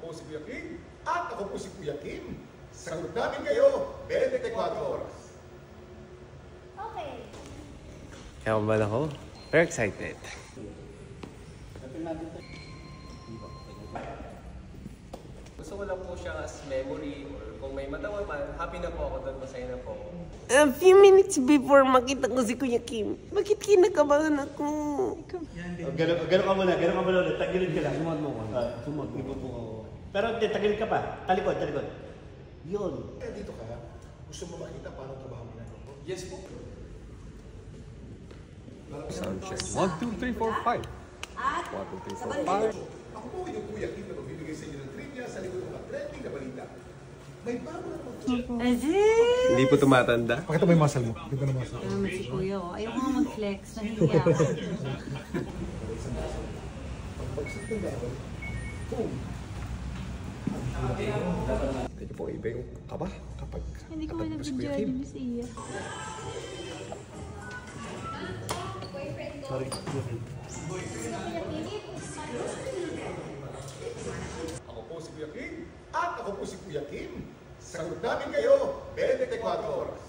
po si Kuya Kim. At ako po si Kuya Kim. Sagot namin kayo, 24 oras. Okay. Kaya ba ako? Very excited. Gusto ko lang po siya as memory or kung may matawa man, happy na po ako doon, masaya na po ako. A few minutes before makita ko si Kuya Kim, bakit kinakabahan ako? Gano'n ka muna ulit. Tagilid ka lang. Sumad mo ko. Sumad mo po ako. Pero tagilid ka pa. Talikod. Yun. Kaya dito ka, gusto mo makita paano trabaho mo na ito? Yes po. Sound check. 1, 2, 3, 4, 5. 1, 2, 3, 4, 5. Ako po yung Kuya Kim na magbibigay sa inyo ng trivia sa likod ng mga trending na balita. May bago na naman. Hindi po tumatanda. Pakita mo yung muscle mo. Pakita mo yung muscle. Ano naman si Kuya, oh. Ayaw ko nga mag-flex. Nahihiya ako. Pagbagsak ng gawin, boom! Ito po, iba yung kaba kapag Hindi ko man si Kuya nabidyo Kim. ni Miss Iya. Sorry. Ako po si Kuya Kim. At ako po si Kuya Kim. Sagot namin kayo, 24 oras.